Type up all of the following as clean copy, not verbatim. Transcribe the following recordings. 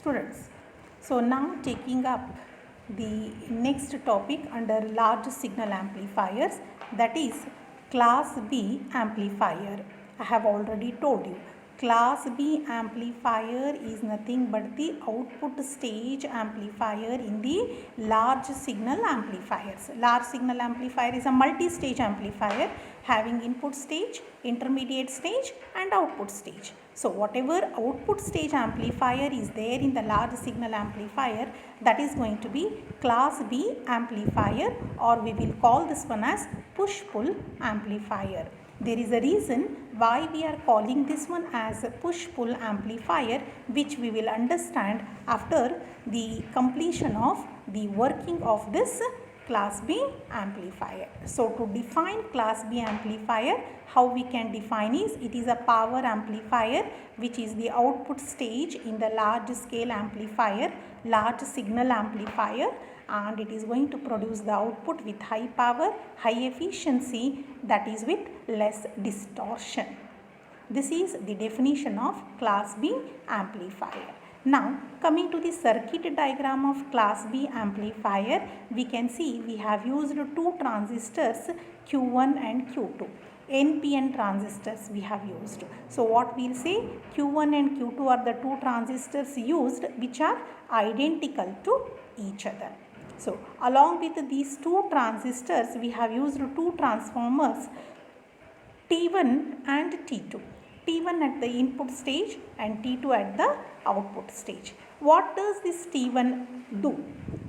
Students, so now taking up the next topic under large signal amplifiers, that is class B amplifier. I have already told you class B amplifier is nothing but the output stage amplifier in the large signal amplifiers. Large signal amplifier is a multi-stage amplifier having input stage, intermediate stage and output stage. So whatever output stage amplifier is there in the large signal amplifier, that is going to be class B amplifier, or we will call this one as push-pull amplifier. There is a reason why we are calling this one as a push-pull amplifier, which we will understand after the completion of the working of this class B amplifier. So to define class B amplifier, how we can define is, it is a power amplifier which is the output stage in the large scale amplifier, large signal amplifier, and it is going to produce the output with high power, high efficiency, that is with less distortion. This is the definition of class B amplifier. Now coming to the circuit diagram of class B amplifier, we can see we have used two transistors Q1 and Q2. NPN transistors we have used. So what we will say, Q1 and Q2 are the two transistors used which are identical to each other. So along with these two transistors, we have used two transformers T1 and T2. T1 at the input stage and T2 at the output stage. What does this T1 do?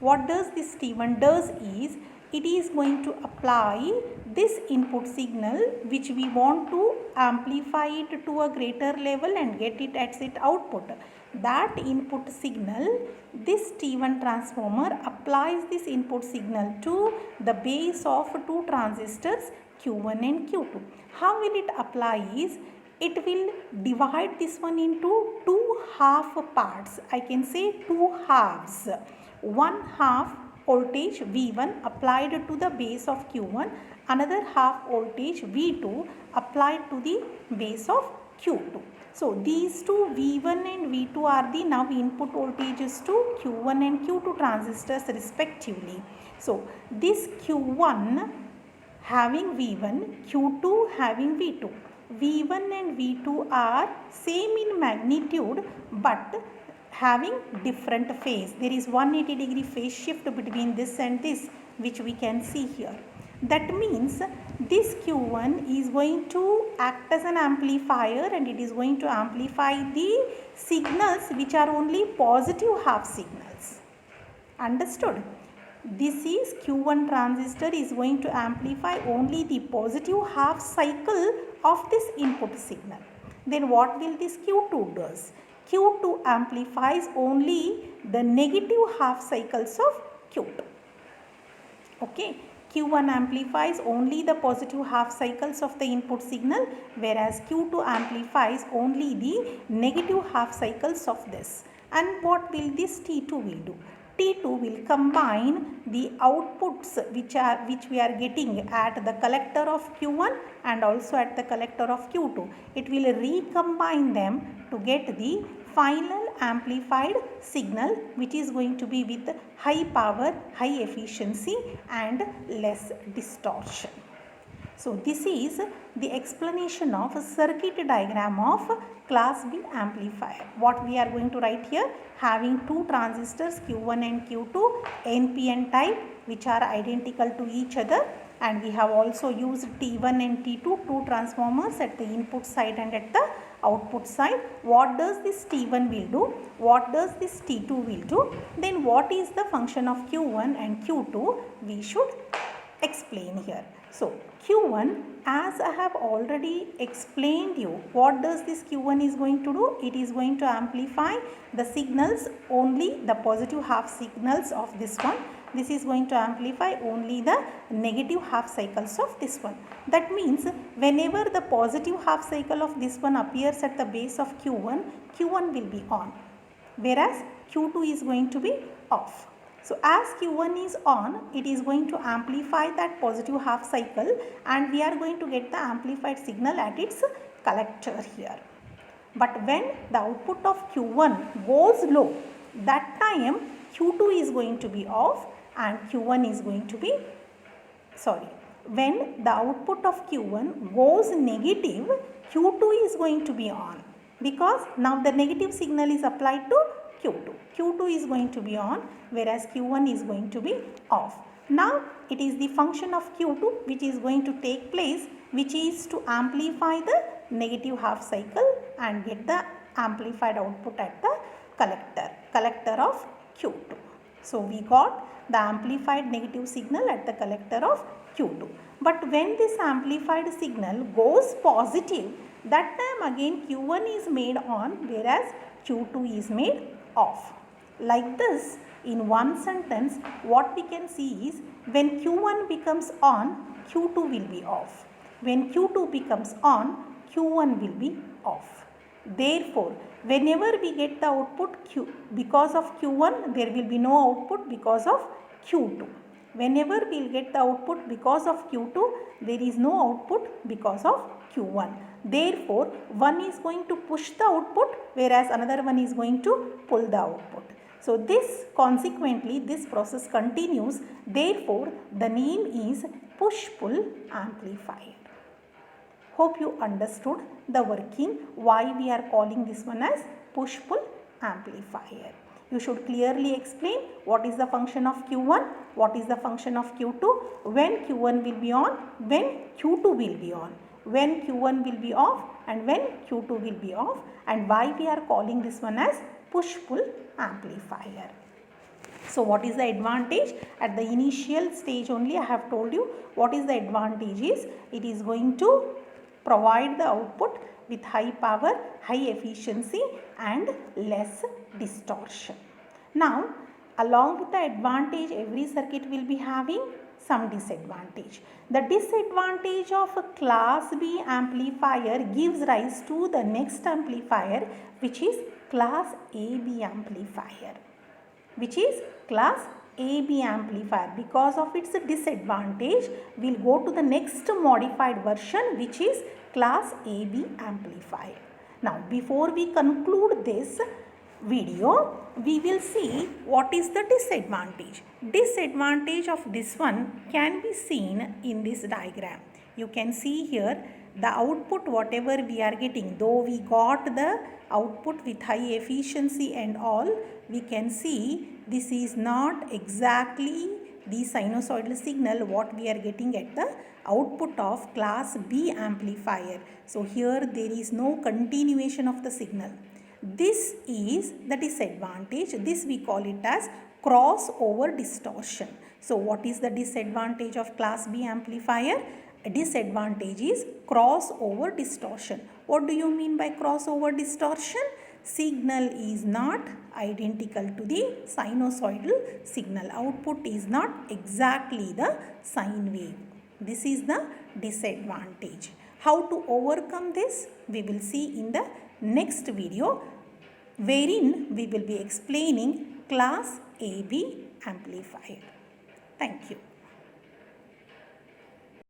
What does this T1 does is, it is going to apply this input signal which we want to amplify it to a greater level and get it at its output. That input signal, this T1 transformer applies this input signal to the base of two transistors Q1 and Q2. How will it apply is, it will divide this one into two half parts. I can say two halves. One half voltage V1 applied to the base of Q1, another half voltage V2 applied to the base of Q2. So these two V1 and V2 are the now input voltages to Q1 and Q2 transistors respectively. So this Q1 having V1, Q2 having V2. V1 and V2 are same in magnitude but having different phase. There is 180 degree phase shift between this and this, which we can see here. That means this Q1 is going to act as an amplifier and it is going to amplify the signals which are only positive half signals. Understood? This is Q1 transistor is going to amplify only the positive half cycle of this input signal. Then what will this Q2 does? Q2 amplifies only the negative half cycles of Q2. Okay. Q1 amplifies only the positive half cycles of the input signal, whereas Q2 amplifies only the negative half cycles of this. And what will this T2 will do? T2 will combine the outputs which we are getting at the collector of Q1 and also at the collector of Q2. It will recombine them to get the final amplified signal, which is going to be with high power, high efficiency and less distortion. So this is the explanation of a circuit diagram of class B amplifier. What we are going to write here, having two transistors Q1 and Q2 NPN type which are identical to each other, and we have also used T1 and T2, two transformers at the input side and at the output side. What does this T1 will do? What does this T2 will do? Then what is the function of Q1 and Q2? We should explain here. So Q1, as I have already explained you, what does this Q1 is going to do? It is going to amplify the signals, only the positive half signals of this one. This is going to amplify only the negative half cycles of this one. That means whenever the positive half cycle of this one appears at the base of Q1, Q1 will be on, whereas Q2 is going to be off. So as Q1 is on, it is going to amplify that positive half cycle and we are going to get the amplified signal at its collector here. But when the output of Q1 goes low, that time Q2 is going to be off and Q1 is going to be, when the output of Q1 goes negative, Q2 is going to be on, because now the negative signal is applied to Q2. Q2 is going to be on, whereas Q1 is going to be off. Now it is the function of Q2 which is going to take place, which is to amplify the negative half cycle and get the amplified output at the collector of Q2. So we got the amplified negative signal at the collector of Q2. But when this amplified signal goes positive, that time again Q1 is made on, whereas Q2 is made off. Like this, in one sentence, what we can see is, when Q1 becomes on, Q2 will be off. When Q2 becomes on, Q1 will be off. Therefore, whenever we get the output because of Q1, there will be no output because of Q2. Whenever we will get the output because of Q2, there is no output because of Q1. Therefore, one is going to push the output, whereas another one is going to pull the output. So this, consequently, this process continues. Therefore, the name is push-pull amplifier. Hope you understood the working, why we are calling this one as push-pull amplifier. You should clearly explain what is the function of Q1, what is the function of Q2, when Q1 will be on, when Q2 will be on, when Q1 will be off and when Q2 will be off, and why we are calling this one as push-pull amplifier. So what is the advantage? At the initial stage only I have told you what is the advantage is, it is going to provide the output with high power, high efficiency and less distortion. Now, along with the advantage, every circuit will be having some disadvantage. The disadvantage of a class B amplifier gives rise to the next amplifier, which is class AB amplifier. Because of its disadvantage, we will go to the next modified version, which is class AB amplifier. Now, before we conclude this video, we will see what is the disadvantage. Disadvantage of this one can be seen in this diagram. You can see here the output whatever we are getting, though we got the output with high efficiency and all, we can see this is not exactly the sinusoidal signal what we are getting at the output of class B amplifier. So here there is no continuation of the signal. This is the disadvantage. This we call it as crossover distortion. So what is the disadvantage of class B amplifier? A disadvantage is crossover distortion. What do you mean by crossover distortion? Signal is not identical to the sinusoidal signal. Output is not exactly the sine wave. This is the disadvantage. How to overcome this? We will see in the next video, wherein we will be explaining class AB amplifier. Thank you.